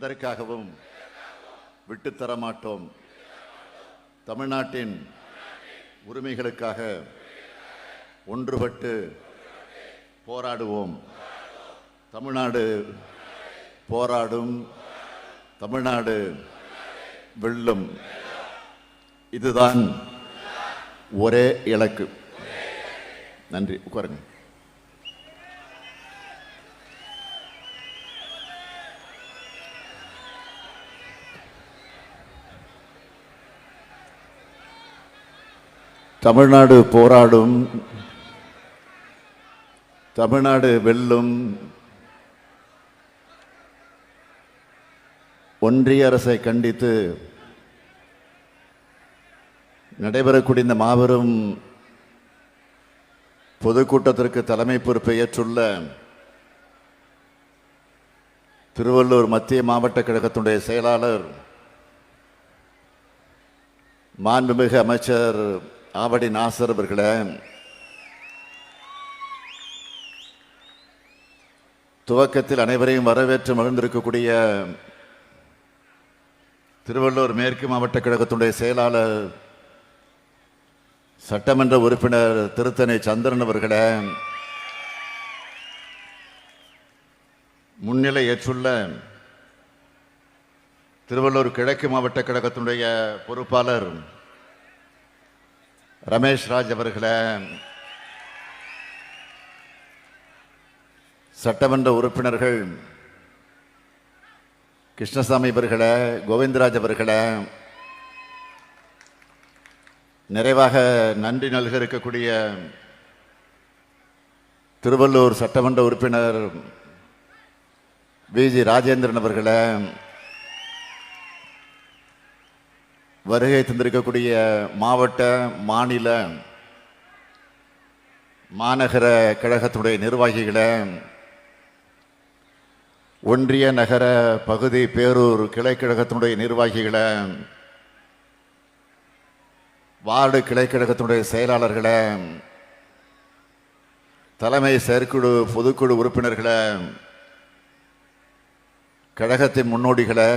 எதற்காகவும் விட்டுத்தர மாட்டோம். தமிழ்நாட்டின் உரிமைகளுக்காக ஒன்றுபட்டு போராடுவோம். தமிழ்நாடு போராடும், தமிழ்நாடு வெல்லும். இதுதான் ஒரே இலக்கு. நன்றி. உட்காருங்க. தமிழ்நாடு போராடும், தமிழ்நாடு வெல்லும். ஒன்றிய அரசை கண்டித்து நடைபெறக்கூடிய இந்த மாபெரும் பொதுக்கூட்டத்திற்கு தலைமை பொறுப்பை ஏற்றுள்ள திருவள்ளூர் மத்திய மாவட்ட கழகத்தினுடைய செயலாளர் மாண்புமிகு அமைச்சர் ஆவடி நாசர் அவர்களே, துவக்கத்தில் அனைவரையும் வரவேற்று மகிழ்ந்திருக்கக்கூடிய திருவள்ளூர் மேற்கு மாவட்ட கழகத்தினுடைய செயலாளர் சட்டமன்ற உறுப்பினர் திருத்தணி சந்திரன் அவர்களே, முன்னிலை ஏற்றுள்ள திருவள்ளூர் கிழக்கு மாவட்ட கழகத்தினுடைய பொறுப்பாளர் ரமேஷ் ராஜ் அவர்களே, சட்டமன்ற உறுப்பினர்கள் கிருஷ்ணசாமி அவர்களே, கோவிந்தராஜ் அவர்களே, நிறைவாக நன்றி நல்க இருக்கக்கூடிய திருவள்ளூர் சட்டமன்ற உறுப்பினர் விஜி ராஜேந்திரன் அவர்களே, வருகை தந்திருக்கக்கூடிய மாவட்ட, மாநில, மாநகர கழகத்துடைய நிர்வாகிகளே, ஒன்றிய நகர பகுதி பேரூர் கிளைக்கழகத்தினுடைய நிர்வாகிகளே, வார்டு கிளைக்கழகத்தினுடைய செயலாளர்களே, தலைமை செயற்குழு பொதுக்குழு உறுப்பினர்களே, கழகத்தின் முன்னோடிகளே,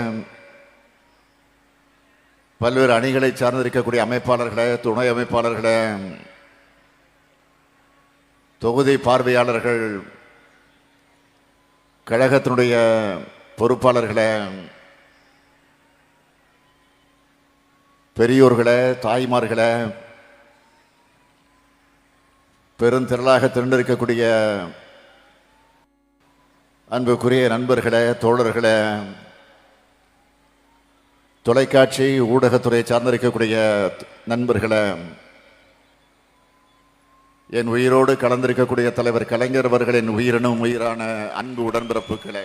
பல்வேறு அணிகளை சார்ந்திருக்கக்கூடிய அமைப்பாளர்களே, துணை அமைப்பாளர்களே, தொகுதி பார்வையாளர்கள், கழகத்தினுடைய பொறுப்பாளர்களே, பெரியோர்களே, தாய்மார்களே, பெருந்திரளாக திரண்டிருக்கக்கூடிய அன்புக்குரிய நண்பர்களே, தோழர்களே, தொலைக்காட்சி ஊடகத்துறையை சார்ந்திருக்கக்கூடிய நண்பர்களே, என் உயிரோடு கலந்திருக்கக்கூடிய தலைவர் கலைஞர் அவர்களின் உயிரினும் உயிரான அன்பு உடன்பிறப்புகளே,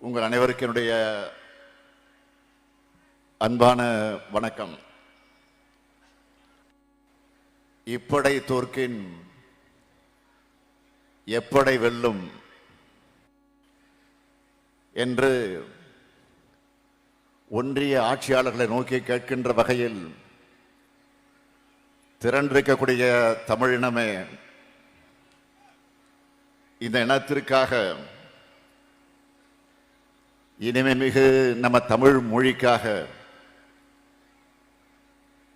உங்கள் அனைவருக்கு என்னுடைய அன்பான வணக்கம். இப்படை தோற்கின் எப்படை வெல்லும் என்று ஒன்றிய ஆட்சியாளர்களை நோக்கி கேட்கின்ற வகையில் திரண்டிருக்கக்கூடிய தமிழினமே, இந்த இனத்திற்காக, இனிமை மிகு நம்ம தமிழ் மொழிக்காக,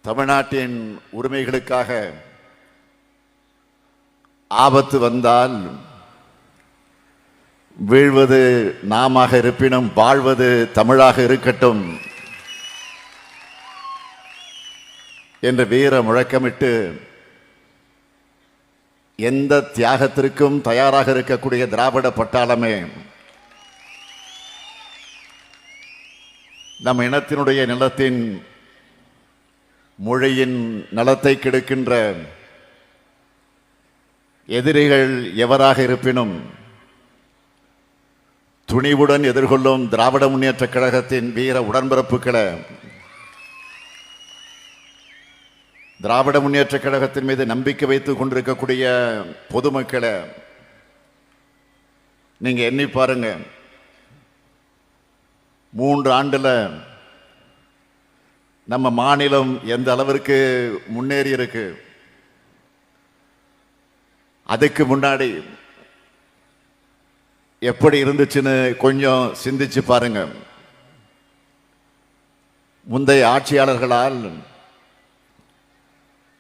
தமிழ்நாட்டின் உரிமைகளுக்காக ஆபத்து வந்தால் வீழ்வது நாமாக இருப்பினும் வாழ்வது தமிழாக இருக்கட்டும் என்று வீர முழக்கமிட்டு எந்த தியாகத்திற்கும் தயாராக இருக்கக்கூடிய திராவிட பட்டாளமே, நம் இனத்தினுடைய நிலத்தின் மொழியின் நலத்தை கெடுக்கின்ற எதிரிகள் எவராக இருப்பினும் துணிவுடன் எதிர்கொள்ளும் திராவிட முன்னேற்ற கழகத்தின் வீர உடன்பிறப்புகளை, திராவிட முன்னேற்ற கழகத்தின் மீது நம்பிக்கை வைத்துக் கொண்டிருக்கக்கூடிய பொதுமக்களை நீங்க எண்ணி பாருங்க. 3 ஆண்டுல நம்ம மாநிலம் எந்த அளவிற்கு முன்னேறி இருக்கு. அதுக்கு முன்னாடி எப்படி இருந்துச்சுன்னு கொஞ்சம் சிந்திச்சு பாருங்க. முந்தைய ஆட்சியாளர்களால்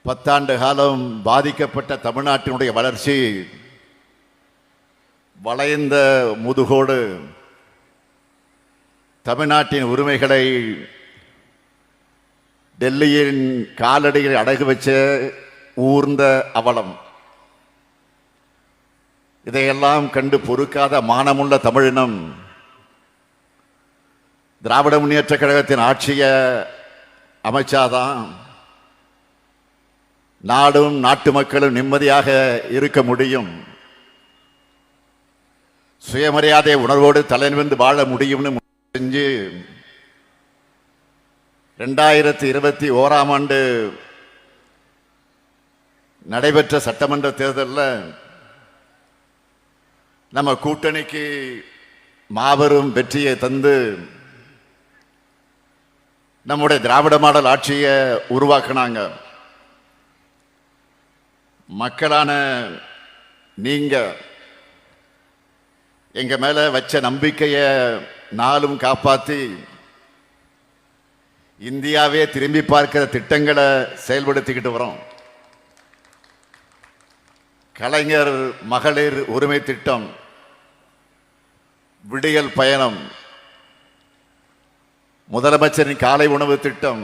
10 ஆண்டு காலம் பாதிக்கப்பட்ட தமிழ்நாட்டினுடைய வளர்ச்சி வளைந்த முதுகோடு தமிழ்நாட்டின் உரிமைகளை டெல்லியின் காலடியில் அடகு வச்ச ஊர்ந்த அவலம். இதையெல்லாம் கண்டு பொறுக்காத மானமுள்ள தமிழினம் திராவிட முன்னேற்ற கழகத்தின் ஆட்சியை அமைச்சாதான் நாடும் நாட்டு மக்களும் நிம்மதியாக இருக்க முடியும், சுயமரியாதை உணர்வோடு தலைநிமிர்ந்து வாழ முடியும்னு செஞ்சு 2021ஆம் ஆண்டு நடைபெற்ற சட்டமன்ற தேர்தலில் நம்ம கூட்டணிக்கு மாபெரும் வெற்றியை தந்து நம்முடைய திராவிட மாடல் ஆட்சியை உருவாக்குனாங்க. மக்களான நீங்க எங்க மேல வச்ச நம்பிக்கையை நாளும் காப்பாற்றி இந்தியாவே திரும்பி பார்க்கிற திட்டங்களை செயல்படுத்திக்கிட்டு வரோம். கலைஞர் மகளிர் உரிமை திட்டம், விடியல் பயணம், முதலமைச்சரின் காலை உணவு திட்டம்,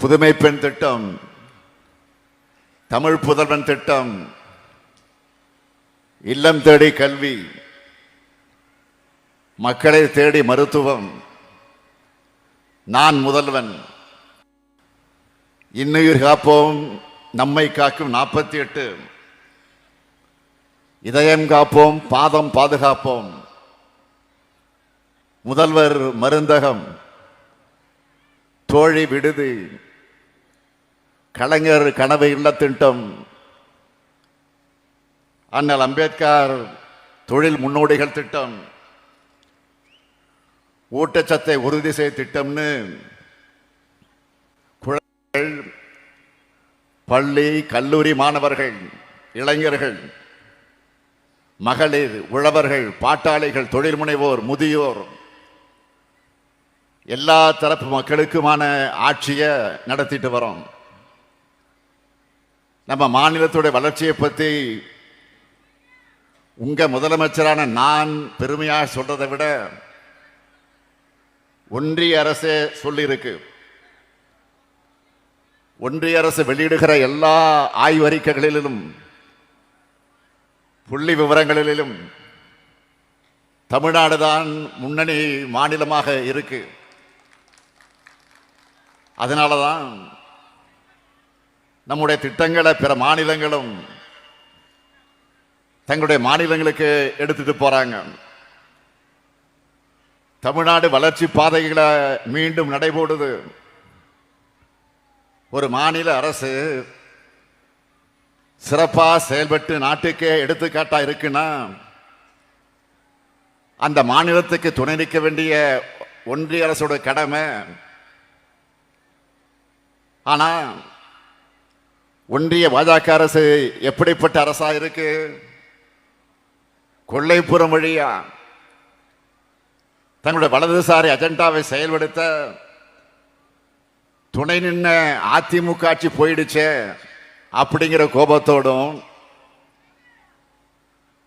புதுமை பெண் திட்டம், தமிழ் புதல்வன் திட்டம், இல்லம் தேடி கல்வி, மக்களை தேடி மருத்துவம், நான் முதல்வன், இன்னுயிர் காப்போம் நம்மை காக்கும் 48, இதயம் காப்போம் பாதம் பாதுகாப்போம், முதல்வர் மருந்தகம், தோழி விடுதி, கலைஞர் கனவு இல்ல திட்டம், அண்ணல் அம்பேத்கர் தொழில் முன்னோடிகள் திட்டம், ஊட்டச்சத்தை உறுதி செய்ய திட்டம்னு குழந்தைகள், பள்ளி கல்லூரி மாணவர்கள், இளைஞர்கள், மகளிர், உழவர்கள், பாட்டாளிகள், தொழில் முனைவோர், முதியோர், எல்லா தரப்பு மக்களுக்குமான ஆட்சியை நடத்திட்டு வரோம். நம்ம மாநிலத்துடைய வளர்ச்சியை பற்றி உங்க முதலமைச்சரான நான் பெருமையாக சொல்றதை விட ஒன்றிய அரசே சொல்லியிருக்கு. ஒன்றிய அரசு வெளியிடுகிற எல்லா ஆய்வறிக்கைகளிலும் புள்ளி விவரங்களிலும் தமிழ்நாடு தான் முன்னணி மாநிலமாக இருக்கு. அதனாலதான் நம்முடைய திட்டங்களை பிற மாநிலங்களும் தங்களுடைய மாநிலங்களுக்கு எடுத்துட்டு போறாங்க. தமிழ்நாடு வளர்ச்சி பாதைகளை மீண்டும் நடைபோடுது. ஒரு மாநில அரசு சிறப்பா செயல்பட்டு நாட்டுக்கே எடுத்துக்காட்டா இருக்குன்னா அந்த மாநிலத்துக்கு துணை நிற்க வேண்டிய ஒன்றிய அரசோட கடமை. ஆனா ஒன்றிய பாஜக அரசு எப்படிப்பட்ட அரசா இருக்கு? கொள்ளைப்புறம் வழியா தங்களுடைய வலதுசாரி அஜெண்டாவை செயல்படுத்த துணை நின்ன அதிமுக ஆட்சி போயிடுச்சே அப்படிங்கிற கோபத்தோடும்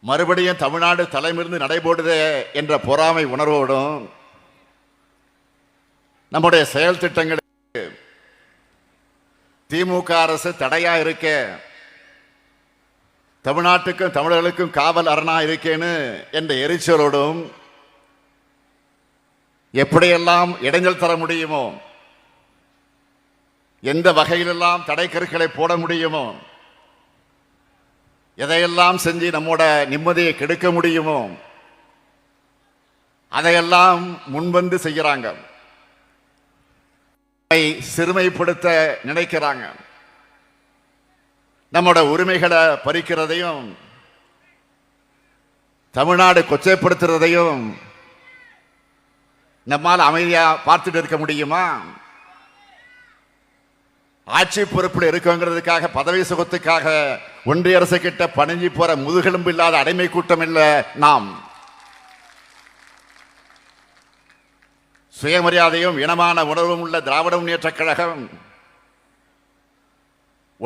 மறுபடியும் தமிழ்நாடு தலைமிருந்து நடைபோடுதே என்ற பொறாமை உணர்வோடும் நம்முடைய செயல் திட்டங்களுக்கு திமுக அரசு தடையா இருக்க, தமிழ்நாட்டுக்கும் தமிழர்களுக்கும் காவல் அரணா இருக்கேன்னு என்ற எரிச்சலோடும் எப்படியெல்லாம் இடைஞ்சல் தர முடியுமோ, எந்த வகையிலெல்லாம் தடை கருக்களை போட முடியுமோ, எதையெல்லாம் செஞ்சு நம்மோட நிம்மதியை கெடுக்க முடியுமோ அதையெல்லாம் முன்வந்து செய்கிறாங்க. சிறுமைப்படுத்த நினைக்கிறாங்க. நம்மோட உரிமைகளை பறிக்கிறதையும் தமிழ்நாடு கொச்சைப்படுத்துறதையும் நம்மால் அமைதியா பார்த்துட்டு இருக்க முடியுமா? ஆட்சி பொறுப்பில் இருக்கங்கிறதுக்காக, பதவி சுகத்துக்காக ஒன்றிய அரசு கிட்ட பணிஞ்சு போற முதுகெலும்பு இல்லாத அடிமை கூட்டம் இல்ல நாம். சுயமரியாதையும் இனமான உணர்வும் உள்ள திராவிட முன்னேற்றக் கழகம்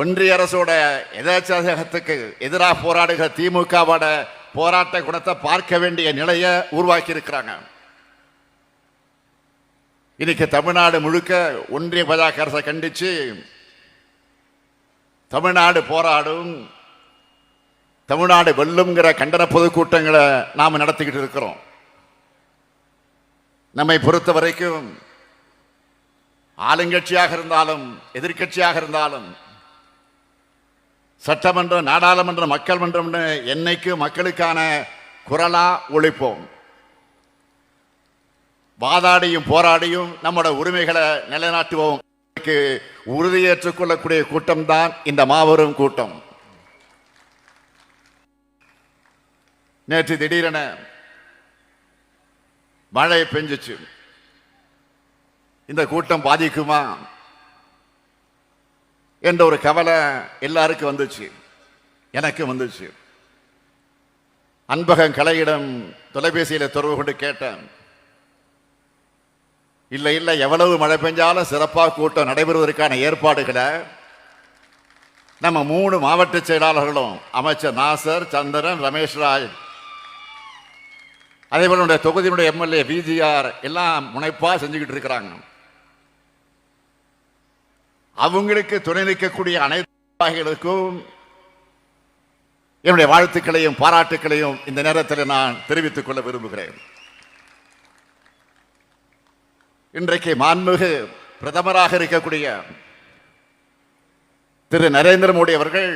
ஒன்றிய அரசோட எதாச்சகத்துக்கு எதிராக போராடுகிற திமுகவோட போராட்ட குணத்தை பார்க்க வேண்டிய நிலையை உருவாக்கி இருக்கிறாங்க. இன்னைக்கு தமிழ்நாடு முழுக்க ஒன்றிய பாஜக அரசை கண்டிச்சு தமிழ்நாடு போராடும், தமிழ்நாடு வெல்லுங்கிற கண்டன பொதுக்கூட்டங்களை நாம நடத்திக்கிட்டு இருக்கிறோம். நம்மை பொறுத்த வரைக்கும் ஆளுங்கட்சியாக இருந்தாலும் எதிர்கட்சியாக இருந்தாலும் சட்டமன்றம், நாடாளுமன்றம், மக்கள் மன்றம்னு என்னைக்கு மக்களுக்கான குரலா ஒழிப்போம். வாதாடியும் போராடியும் நம்முடைய உரிமைகளை நிலைநாட்டுவோம். உறுதியேற்றுக் கொள்ளக்கூடிய கூட்டம் தான் இந்த மாபெரும் கூட்டம். நேற்று திடீரென மழை பெஞ்சிச்சு. இந்த கூட்டம் பாதிக்குமா என்ற ஒரு கவலை எல்லாருக்கும் வந்துச்சு, எனக்கு வந்துச்சு. அன்பகம் கலையிடம் தொலைபேசியில் தொடர்பு கொண்டு கேட்டேன். இல்லை இல்லை, எவ்வளவு மழை பெஞ்சாலும் சிறப்பாக கூட்டம் நடைபெறுவதற்கான ஏற்பாடுகளை நம்ம 3 மாவட்ட செயலாளர்களும், அமைச்சர் நாசர், சந்திரன், ரமேஷ் ராஜ், அதே போல தொகுதியினுடைய எம்எல்ஏ விஜிஆர் எல்லாம் முனைப்பா செஞ்சுக்கிட்டு இருக்கிறாங்க. அவங்களுக்கு துணை நிற்கக்கூடிய அனைத்து என்னுடைய வாழ்த்துக்களையும் பாராட்டுக்களையும் இந்த நேரத்தில் நான் தெரிவித்துக் கொள்ள விரும்புகிறேன். இன்றைக்கு மாண்புமிகு பிரதமராக இருக்கக்கூடிய திரு நரேந்திர மோடி அவர்கள்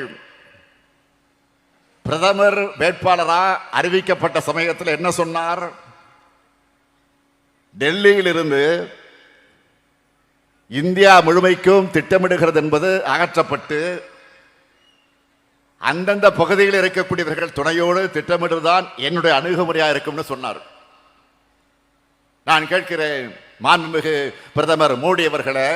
பிரதமர் வேட்பாளராக அறிவிக்கப்பட்ட சமயத்தில் என்ன சொன்னார்? டெல்லியில் இருந்து இந்தியா முழுமைக்கும் திட்டமிடுகிறது என்பது அகற்றப்பட்டு அந்தந்த பகுதியில் இருக்கக்கூடியவர்கள் துணையோடு திட்டமிடுவதுதான் என்னுடைய அணுகுமுறையாக இருக்கும்னு சொன்னார். நான் கேட்கிறேன், மாண்புமிகு பிரதமர் மோடி அவர்களே,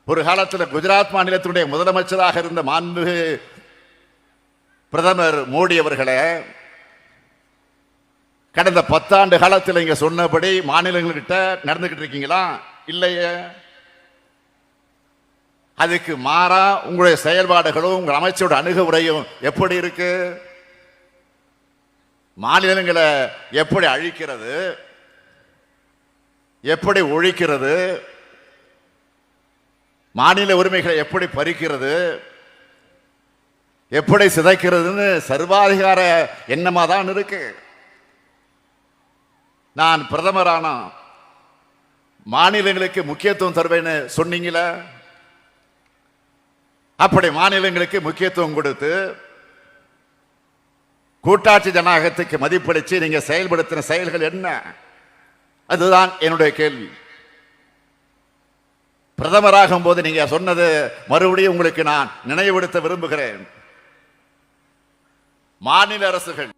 ஒரு காலத்தில் குஜராத் மாநிலத்தினுடைய முதலமைச்சராக இருந்த மாண்புமிகு பிரதமர் மோடி அவர்களே, கடந்த 10 ஆண்டு காலத்தில் இங்க சொன்னபடி மாநிலங்கள்கிட்ட நடந்துகிட்டு இருக்கீங்களா? இல்லையே. அதுக்கு மாறா உங்களுடைய செயல்பாடுகளும் உங்கள் அமைச்சரோட அணுகுமுறையும் எப்படி இருக்கு? மாநிலங்களை எப்படி அழிக்கிறது, எப்படி ஒழிக்கிறது, மாநில உரிமைகளை எப்படி பறிக்கிறது, எப்படி சிதைக்கிறதுன்னு சர்வாதிகார எண்ணமா தான் இருக்கு. நான் பிரதமரானா மாநிலங்களுக்கு முக்கியத்துவம் தருவேன்னு சொன்னீங்களே, அப்படி மாநிலங்களுக்கு முக்கியத்துவம் கொடுத்து கூட்டாட்சி ஜனநாயகத்துக்கு மதிப்பளிச்சு நீங்க செயல்படுத்தின செயல்கள் என்ன? அதுதான் என்னுடைய கேள்வி. பிரதமராகும் போது நீங்க சொன்னது மறுபடியும் உங்களுக்கு நான் நினைவுபடுத்த விரும்புகிறேன். மாநில அரசுகள்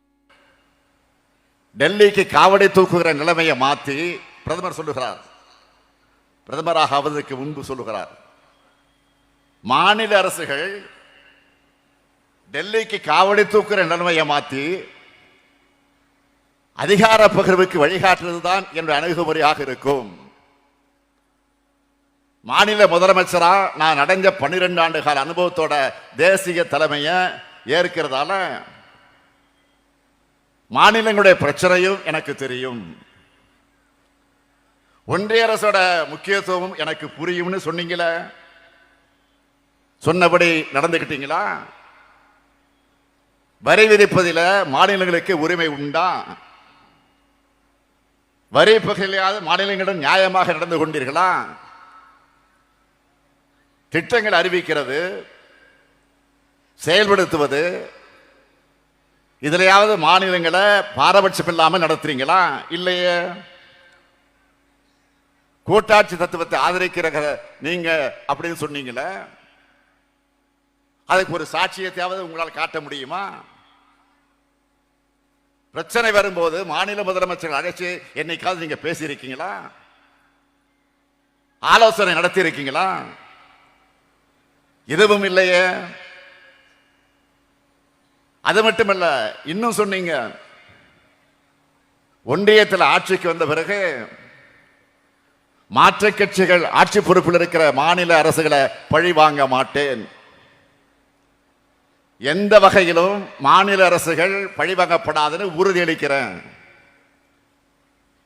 டெல்லிக்கு காவடி தூக்குகிற நிலைமையை மாற்றி பிரதமர் சொல்லுகிறார், பிரதமராக ஆவதற்கு முன்பு சொல்லுகிறார், மாநில அரசுகள் டெல்லிக்கு காவடி தூக்குகிற நிலைமையை மாற்றி அதிகார பகிர்வுக்கு வழிகாட்டுவதுதான் என்னுடைய அணுகுமுறையாக இருக்கும். மாநில முதலமைச்சரா நான் அடைஞ்ச 12 ஆண்டு கால அனுபவத்தோட தேசிய தலைமையை ஏற்கிறதால மாநிலங்களுடைய பிரச்சனையும் எனக்கு தெரியும், ஒன்றிய அரசோட முக்கியத்துவம் எனக்கு புரியும்னு சொன்னீங்களே, சொன்னபடி நடந்துக்கிட்டீங்களா? வரி விதிப்பதில் மாநிலங்களுக்கு உரிமை உண்டா? வரி பகிர்லையாவது மாநிலங்களிடம் நியாயமாக நடந்து கொண்டீர்களா? திட்டங்கள் அறிவிக்கிறது, செயல்படுத்துவது, இதுலையாவது மாநிலங்களை பாரபட்சம் இல்லாமல் நடத்துறீங்களா? இல்லையே. கூட்டாட்சி தத்துவத்தை ஆதரிக்கிற நீங்க அப்படின்னு சொன்னீங்களே, அதுக்கு ஒரு சாட்சியத்தையாவது உங்களால் காட்ட முடியுமா? பிரச்சனை வரும்போது மாநில முதலமைச்சர்கள் அழைச்சு என்னைக்காவது நீங்க பேசியிருக்கீங்களா? ஆலோசனை நடத்தி இருக்கீங்களா? எதுவும் இல்லையே. அது மட்டுமல்ல, இன்னும் சொன்னீங்க, ஒன்றியத்தில் ஆட்சிக்கு வந்த பிறகு மாற்றுக் கட்சிகள் ஆட்சி பொறுப்பில் இருக்கிற மாநில அரசுகளை பழி வாங்க மாட்டேன். எந்த வகையிலும் மாநில அரசுகள் பழிவாங்கப்படாதுன்னு உறுதியளிக்கிறேன்.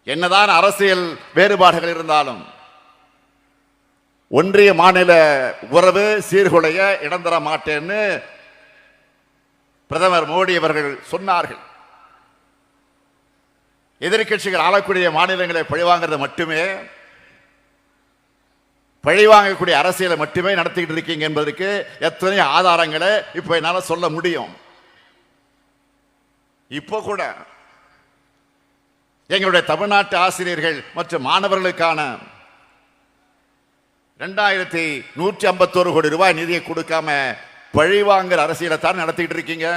என்னதான் அரசியல் வேறுபாடுகள் இருந்தாலும் ஒன்றிய மாநில உறவு சீர்குலைய இடம் தர மாட்டேன்னு பிரதமர் மோடி அவர்கள் சொன்னார்கள். எதிர்கட்சிகள் ஆளக்கூடிய மாநிலங்களை பழிவாங்கிறது மட்டுமே, பழிவாங்கக்கூடிய அரசியலை மட்டுமே நடத்திக்கிட்டு இருக்கீங்க என்பதற்கு எத்தனை ஆதாரங்களை இப்ப என்னால சொல்ல முடியும். இப்போ கூட எங்களுடைய தமிழ்நாட்டு ஆசிரியர்கள் மற்றும் மாணவர்களுக்கான 2151 கோடி ரூபாய் நிதியை கொடுக்காம பழிவாங்குற அரசியலை தான் நடத்திட்டு இருக்கீங்க.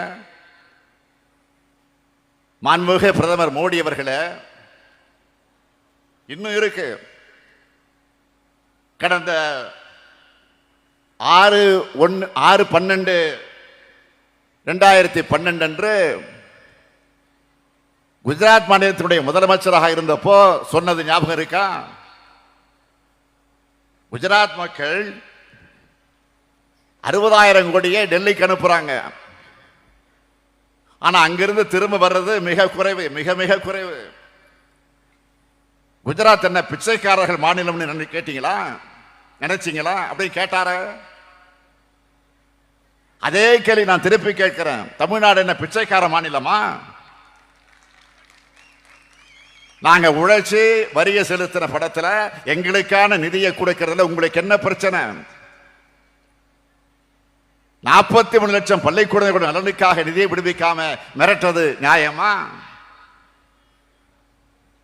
மாண்புமிகு பிரதமர் மோடி அவர்களே, இன்னும் இருக்கு. கடந்த 6/12/2012 அன்று குஜராத் மாநிலத்தினுடைய முதலமைச்சராக இருந்தப்போ சொன்னது ஞாபகம் இருக்கா? குஜராத் மக்கள் 60,000 கோடியை டெல்லிக்கு அனுப்புறாங்க. ஆனா அங்கிருந்து திரும்ப வர்றது மிக குறைவு, மிக மிக குறைவு. குஜராத் என்ன பிச்சைக்காரர்கள் மாநிலம்னு கேட்டீங்களா, நினைச்சீங்களா? அப்படி கேட்டார. அதே கேள்வி நான் திருப்பி கேட்கிறேன், தமிழ்நாடு என்ன பிச்சைக்கார மாநிலமா? நாங்க உழைச்சி வரிய செலுத்தின படத்துல எங்களுக்கான நிதியை கொடுக்கிறதுல உங்களுக்கு என்ன பிரச்சனை? 43 லட்சம் பள்ளிக்கூடங்களோட நலனுக்காக நிதியை விடுவிக்காம மிரட்டுறது நியாயமா?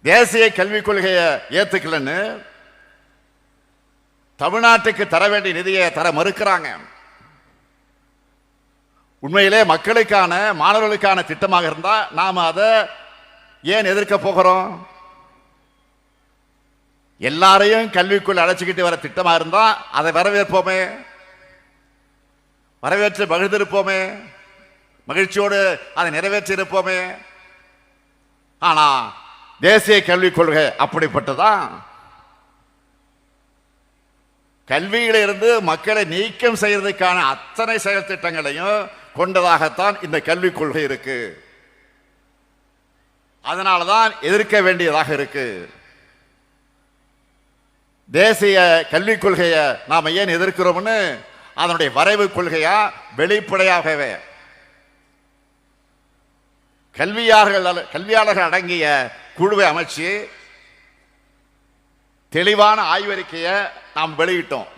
தேசிய கல்விக் கொள்கையை ஏத்துக்கலன்னு தமிழ்நாட்டுக்கு தர வேண்டிய நிதியை தர மறுக்கிறாங்க. உண்மையிலே மக்களுக்கான மாணவர்களுக்கான திட்டமாக இருந்தா நாம அதை ஏன் எதிர்க்க போகிறோம்? எல்லாரையும் கல்விக்குள் அழைச்சிக்கிட்டு வர திட்டமா இருந்தா அதை வரவேற்போமே, வரவேற்று மகிழ்ந்திருப்போமே, மகிழ்ச்சியோடு அதை நிறைவேற்றி இருப்போமே. ஆனா தேசிய கல்விக் கொள்கை அப்படிப்பட்டதான். கல்வியிலிருந்து மக்களை நீக்கம் செய்வதற்கான அத்தனை செயல் திட்டங்களையும் கொண்டதாகத்தான் இந்த கல்விக் கொள்கை இருக்கு. அதனாலதான் எதிர்க்க வேண்டியதாக இருக்கு. தேசிய கல்விக் கொள்கையை நாம ஏன் எதிர்க்கிறோம்னு அதனுடைய வரைவு கொள்கையா வெளிப்படையாகவே கல்வியாளர்கள் அடங்கிய குழுவை அமைச்சு தெளிவான ஆய்வறிக்கையை நாம் வெளியிட்டோம்.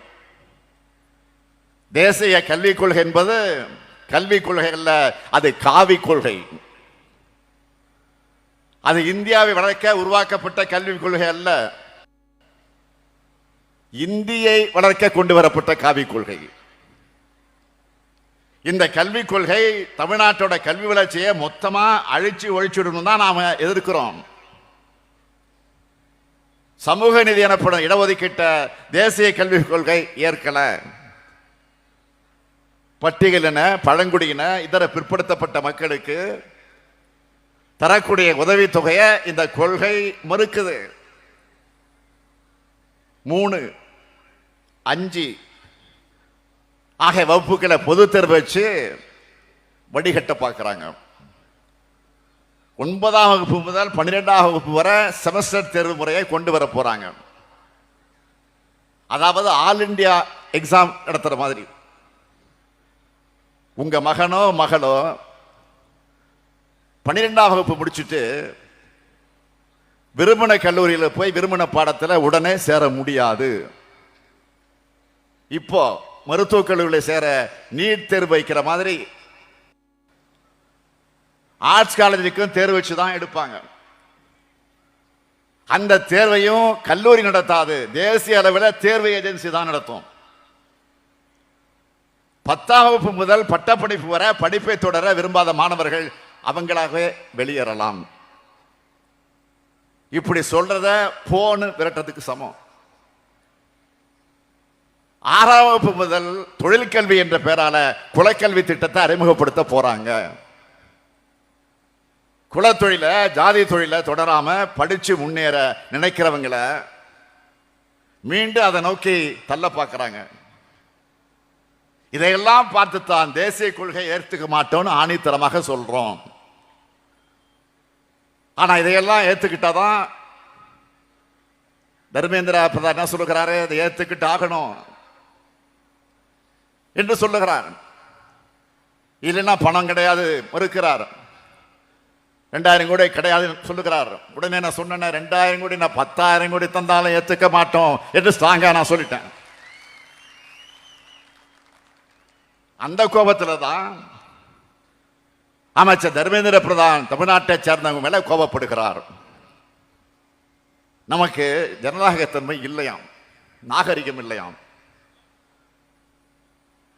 தேசிய கல்விக் கொள்கை என்பது கல்விக் கொள்கை அல்ல, அது காவி கொள்கை. அது இந்தியாவை வளர்க்க உருவாக்கப்பட்ட கல்விக் கொள்கை அல்ல, இந்தியை வளர்க்க கொண்டு வரப்பட்ட காவி கொள்கை. இந்த கல்விக் கொள்கை தமிழ்நாட்டோட கல்வி வளர்ச்சியை மொத்தமா அழிச்சு ஒழிச்சுடணும் தான் நாம எதிர்க்கிறோம். சமூக நீதி எனப்படும் இடஒதுக்கீட்ட தேசிய கல்விக் கொள்கை ஏற்கல. பட்டியலின, பழங்குடியின, இதர பிற்படுத்தப்பட்ட மக்களுக்கு தரக்கூடிய உதவித்தொகையை இந்த கொள்கை மறுக்குது. 3, 5 ஆகிய வகுப்புகளை பொது தேர்வு வச்சு வடிகட்ட பார்க்கிறாங்க. 9ஆம் வகுப்பு முதல் 12ஆம் வகுப்பு வரை செமஸ்டர் தேர்வு முறையை கொண்டு வர போறாங்க. அதாவது ஆல் இண்டியா எக்ஸாம் நடத்துற மாதிரி. உங்க மகனோ மகளோ 12ஆம் வகுப்பு முடிச்சுட்டு விரும்பின கல்லூரியில் போய் விரும்பின பாடத்தில் உடனே சேர முடியாது. இப்போ மருத்துவக் கல்லூரியில் சேர நீட் தேர்வு வைக்கிற மாதிரி ஆர்ட்ஸ் காலேஜுக்கும் தேர்வு வச்சு தான் எடுப்பாங்க. அந்த தேர்வையும் கல்லூரி நடத்தாது, தேசிய அளவில் தேர்வு ஏஜென்சி தான் நடத்தும். 10ஆம் வகுப்பு முதல் பட்டப்படிப்பு வரை படிப்பை தொடர விரும்பாத மாணவர்கள் அவங்களாகவே வெளியேறலாம். இப்படி சொல்றத போன்னு விரட்டத்துக்கு சமம். 6ஆம் வகுப்பு முதல் தொழிற்கல்வி என்ற பெயரால குலக்கல்வி திட்டத்தை அறிமுகப்படுத்த போறாங்க. குலத்தொழில ஜாதி தொழில தொடராம படிச்சு முன்னேற நினைக்கிறவங்கள மீண்டும் அதை நோக்கி தள்ள பார்க்கறாங்க. இதையெல்லாம் பார்த்துத்தான் தேசிய கொள்கை ஏற்றுக்க மாட்டோம்னு ஆணித்தரமாக சொல்றோம். ஆனா இதையெல்லாம் ஏத்துக்கிட்டாதான் தர்மேந்திர பிரதான் என்ன சொல்லுகிறாரு, இதை ஏத்துக்கிட்டு ஆகணும் என்று சொல்லுகிறார். இல்லைன்னா பணம் கிடையாது மறுக்கிறார். 2000 கோடி கிடையாது சொல்லுகிறார். உடனே நான் சொன்னேன் 2000 கோடி நான் 10,000 கோடி தந்தாலும் ஏத்துக்க மாட்டோம் என்று ஸ்ட்ராங்கா நான் சொல்லிட்டேன். அந்த கோபத்தில் தான் அமைச்சர் தர்மேந்திர பிரதான் தமிழ்நாட்டை சேர்ந்தவங்க மேல கோபப்படுகிறார். நமக்கு ஜனநாயகத்தன்மை இல்லையாம், நாகரிகம் இல்லையாம்.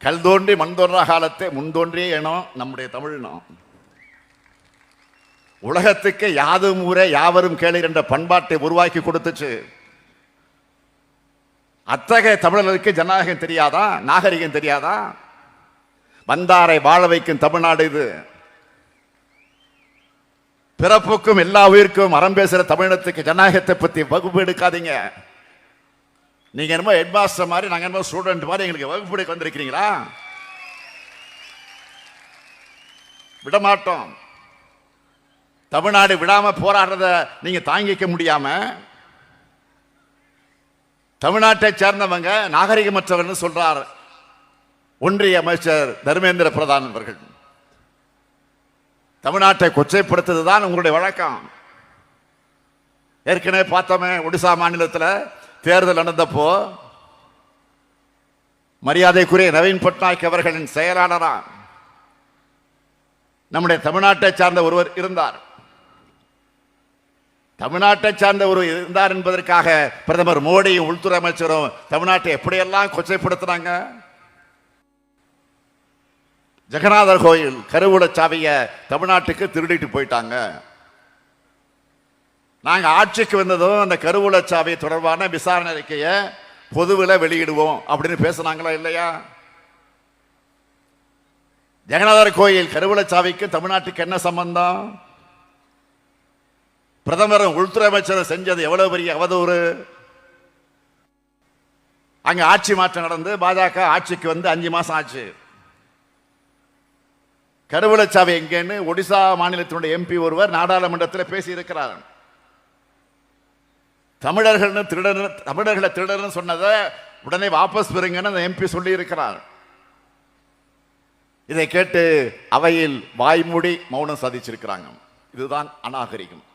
கல் தோன்றி மண் தோன்றா காலத்தை முன்தோன்றிய இனம் நம்முடைய தமிழினம். உலகத்துக்கு யாதும் ஊரே யாவரும் கேளீர் என்ற பண்பாட்டை உருவாக்கி கொடுத்துச்சு. அத்தகைய தமிழர்களுக்கு ஜனநாயகம் தெரியாதா, நாகரிகம் தெரியாதா? வந்தாரை வாழ வைக்கும் தமிழ்நாடு இது. பிறப்புக்கும் எல்லா உயிருக்கும் அறம் பேசுற தமிழினத்துக்கு ஜனநாயகத்தை பத்தி வகுப்பு எடுக்காதீங்க. நீங்க என்னமோ ஹெட் மாஸ்டர் மாதிரி, நாங்க என்னமோ ஸ்டூடெண்ட் மாதிரி எங்களுக்கு வகுப்பு எடுக்க வந்திருக்கிறீங்களா? விடமாட்டோம். தமிழ்நாடு விடாம போராடுறத நீங்க தாங்கிக்க முடியாம தமிழ்நாட்டை சேர்ந்தவங்க நாகரிகமற்றவர்கள் சொல்றார் ஒன்றிய அமைச்சர் தர்மேந்திர பிரதான் அவர்கள். தமிழ்நாட்டை கொச்சைப்படுத்துவதுதான் உங்களுடைய வழக்கம். ஏற்கனவே பார்த்தோமே, ஒடிசா மாநிலத்தில் தேர்தல் நடந்தப்போ மரியாதைக்குரிய நவீன் பட்நாயக் அவர்களின் செயலாளரா நம்முடைய தமிழ்நாட்டை சார்ந்த ஒருவர் இருந்தார். தமிழ்நாட்டை சார்ந்த ஒருவர் இருந்தார் என்பதற்காக பிரதமர் மோடியும் உள்துறை அமைச்சரும் தமிழ்நாட்டை எப்படியெல்லாம் கொச்சைப்படுத்துறாங்க. ஜெகநாதர் கோயில் கருவூலச்சாவிய தமிழ்நாட்டுக்கு திருடிட்டு போயிட்டாங்க. நாங்க ஆட்சிக்கு வந்ததும் அந்த கருவூலச்சாவி தொடர்பான விசாரணை அறிக்கையை பொதுவில் வெளியிடுவோம் அப்படின்னு பேசுனாங்களா இல்லையா? ஜெகநாதர் கோயில் கருவூலச்சாவிக்கு தமிழ்நாட்டுக்கு என்ன சம்பந்தம்? பிரதமரும் உள்துறை அமைச்சர் செஞ்சது எவ்வளவு பெரிய அவதூறு. அங்க ஆட்சி மாற்றம் நடந்து பாஜக ஆட்சிக்கு வந்து 5 மாசம் ஆச்சு. கருவூலச்சாவி எங்கன்னு ஒடிசா மாநிலத்தினுடைய எம்பி ஒருவர் நாடாளுமன்றத்தில் பேசி இருக்கிறார். தமிழர்களை திருடர்னு சொன்னதை உடனே வாபஸ் பெறுங்கன்னு அந்த எம்பி சொல்லி இருக்கிறார். இதை கேட்டு அவையில் வாய்மூடி மௌனம் சாதிச்சிருக்கிறாங்க. இதுதான் அநாகரிகம்.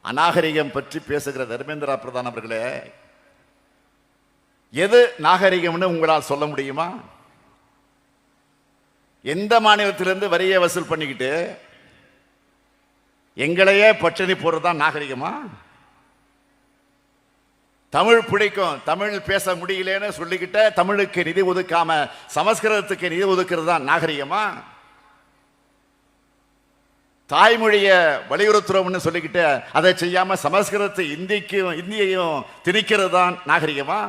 அநாகரிகம் பற்றி பேசுகிற தர்மேந்திர பிரதான் அவர்களே, எது நாகரிகம்னு உங்களால் சொல்ல முடியுமா? எந்த மாநிலத்திலிருந்து வரியை வசூல் பண்ணிக்கிட்டு எங்களையே பட்டினி போடுறதுதான் நாகரிகமா? தமிழ் பிடிக்கும், தமிழ் பேச முடியலன்னு சொல்லிக்கிட்ட தமிழுக்கு நிதி ஒதுக்காம சமஸ்கிருதத்துக்கு நிதி ஒதுக்கிறது தான் நாகரிகமா? தாய்மொழிய வலியுறுத்துறோம்னு சொல்லிக்கிட்டு அதை செய்யாம சமஸ்கிருதத்தை இந்தியையும் திணிக்கிறது தான் நாகரிகமா?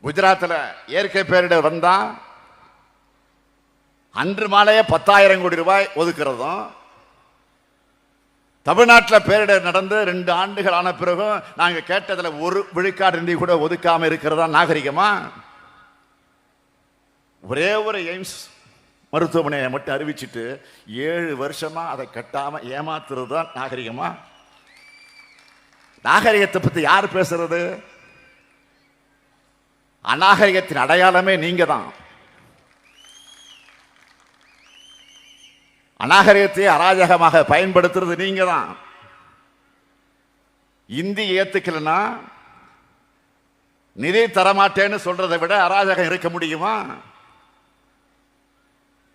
குஜராத்தில் இயற்கை பேரிடர் வந்தா அன்று மாலையே 10,000 கோடி ரூபாய் ஒதுக்குறதும், தமிழ்நாட்டில் பேரிடர் நடந்து 2 ஆண்டுகள் ஆன பிறகும் நாங்கள் கேட்டதில் 1 விழுக்காடு நிதி கூட ஒதுக்காம இருக்கிறதா நாகரிகமா? ஒரே ஒரு எய்ம்ஸ் மருத்துவமனையை மட்டும் அறிவிச்சிட்டு 7 வருஷமா அதை கட்டாம ஏமாத்துறது தான் நாகரிகமா? நாகரிகத்தை பத்தி யார் பேசுறது? அநாகரிகத்தின் அடையாளமே நீங்க தான். அநாகரிகத்தை அராஜகமாக பயன்படுத்துறது நீங்க தான். இந்தி ஏத்துக்கலன்னா நிதி தரமாட்டேன்னு சொல்றதை விட அராஜகம் இருக்க முடியுமா?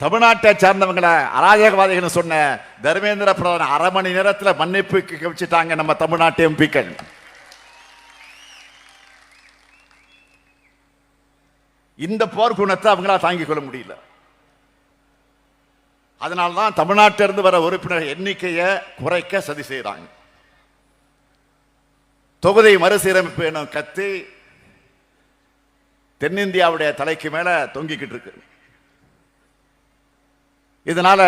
தமிழ்நாட்டை சார்ந்தவங்களை அராஜகவாதிகள் சொன்ன தர்மேந்திர பிரதான் 1/2 மணி நேரத்தில் மன்னிப்பு வச்சுட்டாங்க நம்ம தமிழ்நாட்டு எம்பிக்கள். இந்த போர்க்குணத்தை அவங்களா தாங்கிக் கொள்ள முடியல. அதனால்தான் தமிழ்நாட்டிலிருந்து வர உறுப்பினர் எண்ணிக்கையை குறைக்க சதி செய்யறாங்க. தொகுதி மறுசீரமைப்பு எனும் கத்தி தென்னிந்தியாவுடைய தலைக்கு மேல தொங்கிக்கிட்டு இருக்கு. இதனால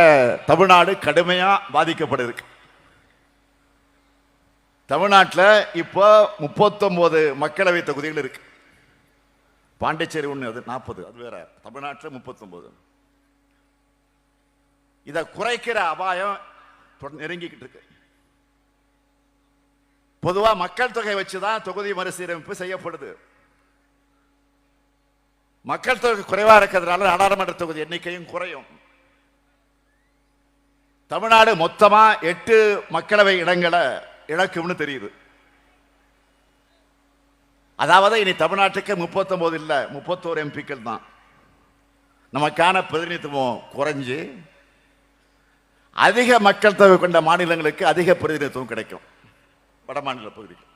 தமிழ்நாடு கடுமையா பாதிக்கப்படுது. தமிழ்நாட்டில் இப்போ 39 மக்களவை தொகுதிகள் இருக்கு. பாண்டிச்சேரி ஒன்று, அது 40, அது வேற. தமிழ்நாட்டில் 39. இதை குறைக்கிற அபாயம் நெருங்கிக்கிட்டு இருக்கு. பொதுவா மக்கள் தொகை வச்சுதான் தொகுதி மறுசீரமைப்பு செய்யப்படுது. மக்கள் தொகை குறைவா இருக்கிறதுனால நாடாளுமன்ற தொகுதி எண்ணிக்கையும் குறையும். தமிழ்நாடு மொத்தமா 8 மக்களவை இடங்களை இழக்கும்னு தெரியுது. அதாவது இனி தமிழ்நாட்டுக்கு 39 இல்ல, 31 எம்பிக்கள் தான். நமக்கான பிரதிநிதித்துவம் குறைஞ்சு அதிக மக்கள் தொகை கொண்ட மாநிலங்களுக்கு அதிக பிரதிநிதித்துவம் கிடைக்கும். வட மாநில பகுதிக்கு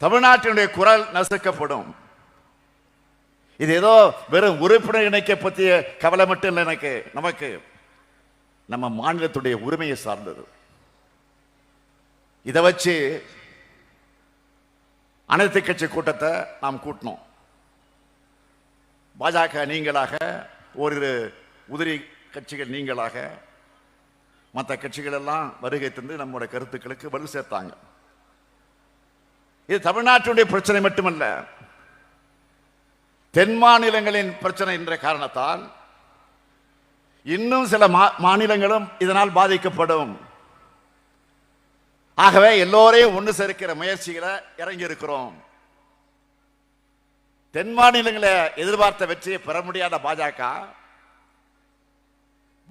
தமிழ்நாட்டினுடைய குரல் நசுக்கப்படும். இது ஏதோ வெறும் உறுப்பினர் இணைக்க பற்றிய கவலை மட்டும் இல்லை. நமக்கு நம்ம மாநிலத்துடைய உரிமையை சார்ந்தது. இதை வச்சு அனைத்து கட்சி கூட்டத்தை நாம் கூட்டினோம். பாஜக நீங்களாக, ஓரிரு உதிரி கட்சிகள் நீங்களாக, மற்ற கட்சிகள் எல்லாம் வருகை தந்து நம்முடைய கருத்துக்களுக்கு பதில் சேர்த்தாங்க. இது தமிழ்நாட்டுடைய பிரச்சனை மட்டுமல்ல, தென் மாநிலங்களின் பிரச்சனை என்ற காரணத்தால் இன்னும் சில மாநிலங்களும் இதனால் பாதிக்கப்படும். ஆகவே எல்லோரையும் ஒன்று சேர்க்கிற முயற்சிகளை இறங்கி இருக்கிறோம். தென் மாநிலங்களை எதிர்பார்த்த வெற்றியை பெற முடியாத பாஜக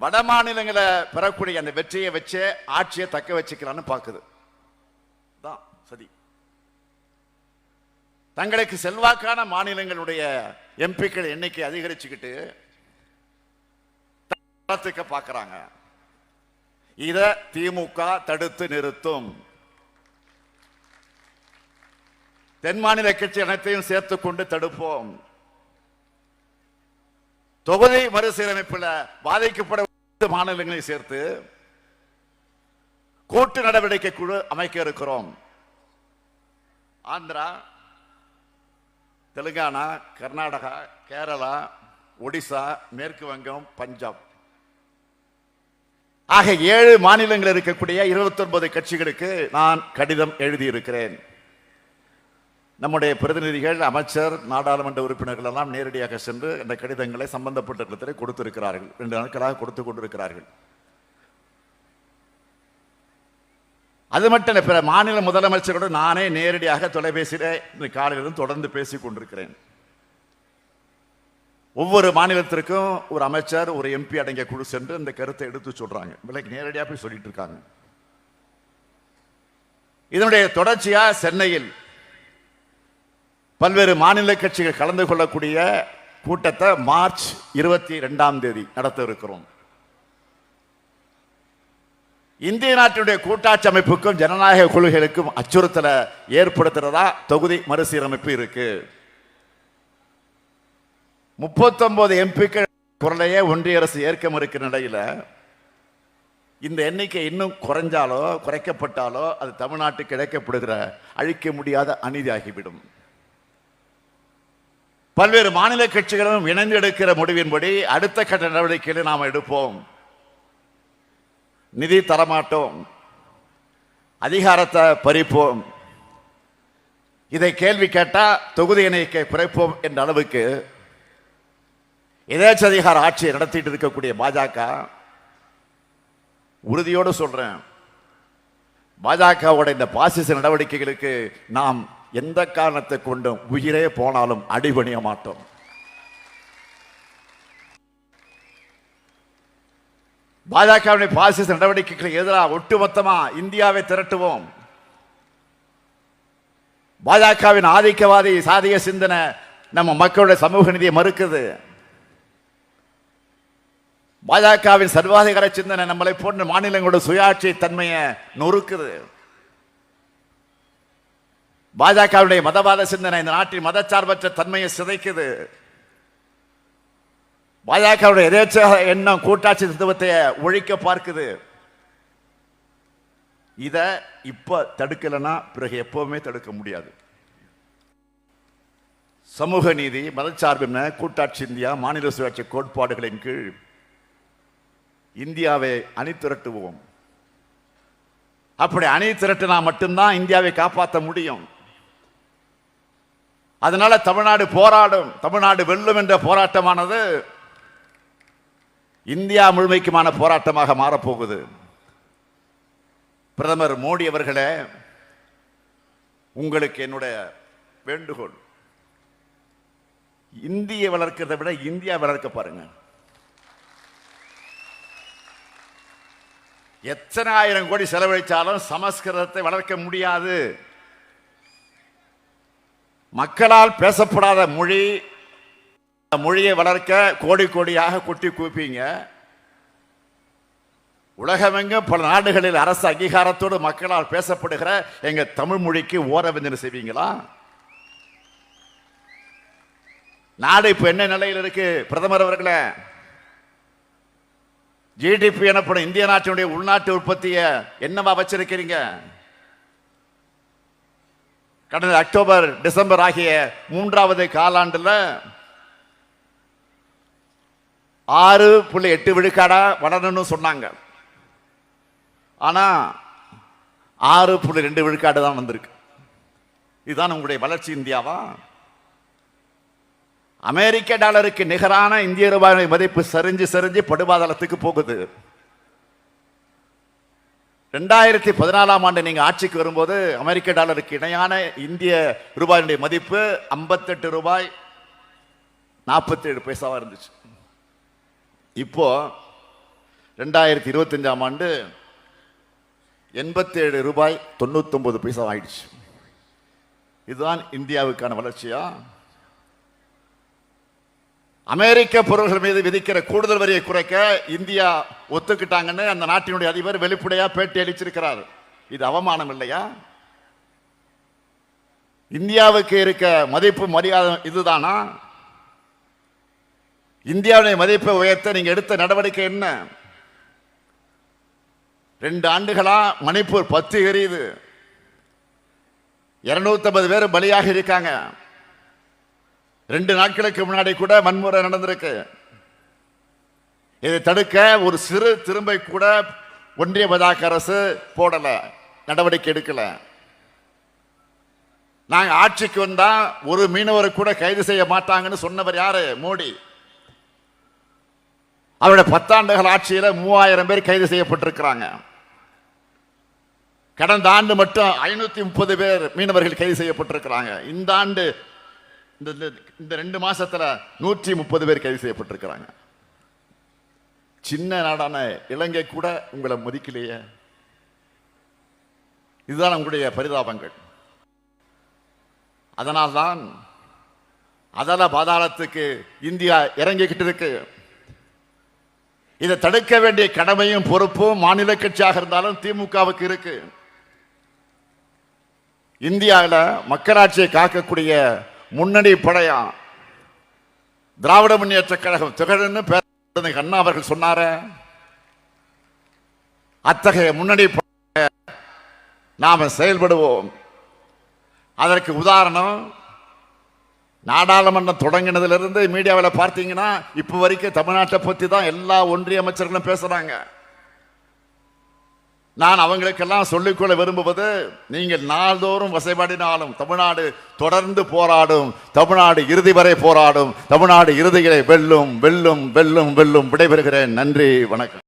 வட மாநிலங்களை பெறக்கூடிய அந்த வெற்றியை வச்சு ஆட்சியை தக்க வச்சுக்கலான்னு பார்க்குது. சரி, தங்களுக்கு செல்வாக்கான மாநிலங்களுடைய எம்பிக்கள் எண்ணிக்கை அதிகரிச்சுக்கிட்டு பார்க்கிறாங்க. இத திமுக தடுத்து நிறுத்தும். தென் மாநில கட்சி அனைத்தையும் சேர்த்துக் கொண்டு தடுப்போம். தொகுதி மறுசீரமைப்பில் பாதிக்கப்பட மாநிலங்களை சேர்த்து கூட்டு நடவடிக்கை குழு அமைக்க இருக்கிறோம். ஆந்திரா, தெலுங்கானா, கர்நாடகா, கேரளா, ஒடிசா, மேற்கு வங்கம், பஞ்சாப் ஆக 7 மாநிலங்கள் இருக்கக்கூடிய 29 கட்சிகளுக்கு நான் கடிதம் எழுதியிருக்கிறேன். நம்முடைய பிரதிநிதிகள், அமைச்சர், நாடாளுமன்ற உறுப்பினர்கள் எல்லாம் நேரடியாக சென்று இந்த கடிதங்களை சம்பந்தப்பட்ட இடத்திலே கொடுத்திருக்கிறார்கள். 2 நாட்களாக கொடுத்து கொண்டிருக்கிறார்கள். அது மட்டும் பிற மாநில முதலமைச்சரோடு நானே நேரடியாக தொலைபேசியிலே காலையிலிருந்து தொடர்ந்து பேசிக் கொண்டிருக்கிறேன். ஒவ்வொரு மாநிலத்திற்கும் ஒரு அமைச்சர், ஒரு எம்பி அடங்கிய குழு சென்று இந்த கருத்தை எடுத்து சொல்றாங்க. விலைக்கு நேரடியாக போய் சொல்லிட்டு இருக்காங்க. இதனுடைய தொடர்ச்சியா சென்னையில் பல்வேறு மாநில கட்சிகள் கலந்து கொள்ளக்கூடிய கூட்டத்தை மார்ச் 22ஆம் தேதி நடத்த இருக்கிறோம். இந்திய நாட்டினுடைய கூட்டாட்சி அமைப்புக்கும் ஜனநாயக கொள்கைகளுக்கும் அச்சுறுத்தலை ஏற்படுத்துறதா தொகுதி மறுசீரமைப்பு இருக்கு. 39 எம்பிக்கள் குரலையே ஒன்றிய அரசு ஏற்க மறுக்கிற நிலையில இந்த எண்ணிக்கை இன்னும் குறைஞ்சாலோ குறைக்கப்பட்டாலோ அது தமிழ்நாட்டுக்கு இழைக்கப்படுகிற அழிக்க முடியாத அநீதியாகிவிடும். பல்வேறு மாநில கட்சிகளும் இணைந்து எடுக்கிற முடிவின்படி அடுத்த கட்ட நடவடிக்கைகளை நாம் எடுப்போம். நிதி தரமாட்டோம், அதிகாரத்தை பறிப்போம். இதை கேள்வி கேட்டா தொகுதி எண்ணிக்கை குறைப்போம் என்ற அளவுக்கு எதேச்சதிகார ஆட்சியை நடத்திட்டு இருக்கக்கூடிய பாஜக, உறுதியோடு சொல்றேன், பாஜகவோட இந்த பாசிச நடவடிக்கைகளுக்கு நாம் எந்த காரணத்தை கொண்டும் உயிரே போனாலும் அடிபணிய மாட்டோம். பாஜகவுடைய பாசிச நடவடிக்கைகளுக்கு எதிராக ஒட்டுமொத்தமா இந்தியாவை திரட்டுவோம். பாஜகவின் ஆதிக்கவாதி சாதிய சிந்தனை நம்ம மக்களுடைய சமூக நீதியை மறுக்குது. பாஜகவின் சர்வாதிகார சிந்தனை நம்மளை போன்ற மாநிலங்களோட சுயாட்சி தன்மையை நொறுக்குது. பாஜகவுடைய மதவாத சிந்தனை இந்த நாட்டின் மதச்சார்பற்ற தன்மையை சிதைக்குது. பாஜகவுடைய எதேச்ச எண்ணம் கூட்டாட்சி தத்துவத்தை ஒழிக்க பார்க்குது. இத இப்ப தடுக்கலன்னா பிறகு எப்பவுமே தடுக்க முடியாது. சமூக நீதி, மதச்சார்பின்மை, கூட்டாட்சி இந்தியா, மாநில சுயாட்சி கோட்பாடுகளின் கீழ் இந்தியாவை அணி திரட்டுவோம். அப்படி அணி திரட்டினா மட்டும்தான் இந்தியாவை காப்பாற்ற முடியும். அதனால தமிழ்நாடு போராடும், தமிழ்நாடு வெல்லும் என்ற போராட்டமானது இந்தியா முழுமைக்குமான போராட்டமாக மாறப்போகுது. பிரதமர் மோடி அவர்களே, உங்களுக்கு என்னுடைய வேண்டுகோள், இந்தியை வளர்க்கிறதை விட இந்தியா வளர்க்க பாருங்க. எத்தனை ஆயிரம் கோடி செலவழிச்சாலும் சமஸ்கிருதத்தை வளர்க்க முடியாது. மக்களால் பேசப்படாத மொழி, மொழியை வளர்க்க கோடி கோடியாக கொட்டி கூப்பீங்க. உலகமெங்கும் பல நாடுகளில் அரசு அங்கீகாரத்தோடு மக்களால் பேசப்படுகிற எங்க தமிழ் மொழிக்கு ஓரவஞ்சனை செய்வீங்களா? நாடு இப்ப என்ன நிலையில் இருக்கு? பிரதமர் அவர்களே, ஜிடிபி எனப்படும் இந்திய நாட்டினுடைய உள்நாட்டு உற்பத்தியை என்னவா வச்சிருக்கிறீங்க? கடந்த அக்டோபர் டிசம்பர் ஆகிய 3வது காலாண்டுல 6.8 விழுக்காடா வளரணும்னு சொன்னாங்க. ஆனா 6.2 விழுக்காடு தான் வந்திருக்கு. இதுதான் உங்களுடைய வளர்ச்சி இந்தியாவா? அமெரிக்க டாலருக்கு நிகரான இந்திய ரூபாய் மதிப்பு சரிஞ்சு சரிஞ்சு படுபாதளத்துக்கு போகுது. 2014ஆம் ஆண்டு நீங்க ஆட்சிக்கு வரும்போது அமெரிக்க டாலருக்கு இணையான இந்திய ரூபாயினுடைய மதிப்பு 58 ரூபாய் 47 பைசாவா இருந்துச்சு. இப்போ 2025ஆம் ஆண்டு 87 ரூபாய் 99 பைசா ஆயிடுச்சு. இதுதான் இந்தியாவுக்கான வளர்ச்சியா? அமெரிக்க பொருள்கள் மீது விதிக்கிற கூடுதல் வரியை குறைக்க இந்தியா ஒத்துக்கிட்டாங்கன்னு அந்த நாட்டினுடைய அதிபர் வெளிப்படையா பேட்டி அளிச்சிருக்கிறார். இது அவமானம் இல்லையா? இந்தியாவுக்கு இருக்க மதிப்பு மரியாதை இதுதானா? இந்தியாவுடைய மதிப்பை உயர்த்த நீங்க எடுத்த நடவடிக்கை என்ன? 2 ஆண்டுகளா மணிப்பூர் 10 எரியுது, 250 பேர் பலியாக இருக்காங்க. 2 நாட்களுக்கு முன்னாடி கூட வன்முறை நடந்திருக்கு. இதை தடுக்க ஒரு சிறு திரும்பை கூட ஒன்றிய பாஜக அரசு போடல, நடவடிக்கை எடுக்கல. நாங்க ஆட்சிக்கு வந்தா ஒரு மீனவரை கூட கைது செய்ய மாட்டாங்கன்னு சொன்னவர் யாரு? மோடி. அவருடைய 10 ஆண்டுகள் ஆட்சியில் 3000 பேர் கைது செய்யப்பட்டிருக்கிறாங்க. கடந்த ஆண்டு மட்டும் 530 பேர் மீனவர்கள் கைது செய்யப்பட்டிருக்கிறாங்க. இந்த ஆண்டு இந்த 2 மாசத்துல 130 பேர் கைது செய்யப்பட்டிருக்கிறாங்க. சின்ன நாடான இலங்கை கூட உங்களை மதிக்கலையே. இதுதான் உங்களுடைய பரிதாபங்கள். அதனால்தான் அதல பாதாளத்துக்கு இந்தியா இறங்கிக்கிட்டு இருக்கு. இதை தடுக்க வேண்டிய கடமையும் பொறுப்பும் மாநில கட்சியாக இருந்தாலும் திமுகவுக்கு இருக்கு. இந்தியாவில் மக்களாட்சியை காக்கக்கூடிய முன்னணி படையா திராவிட முன்னேற்ற கழகம் திகழ்னு பேர் அண்ணா அவர்கள் சொன்னார. அத்தகைய முன்னணி நாம செயல்படுவோம். அதற்கு உதாரணம், நாடாளுமன்றம் தொடங்கினதிலிருந்து மீடியாவில் பார்த்தீங்கன்னா இப்ப வரைக்கும் தமிழ்நாட்டை பத்தி தான் எல்லா ஒன்றிய அமைச்சர்களும் பேசுறாங்க. நான் அவங்களுக்கெல்லாம் சொல்லிக்கொள்ள விரும்புவது, நீங்கள் நாள்தோறும் வசைபாடினாலும் தமிழ்நாடு தொடர்ந்து போராடும், தமிழ்நாடு இறுதி வரை போராடும், தமிழ்நாடு இறுதிகளை வெல்லும் வெல்லும் வெல்லும் வெல்லும். விடைபெறுகிறேன். நன்றி, வணக்கம்.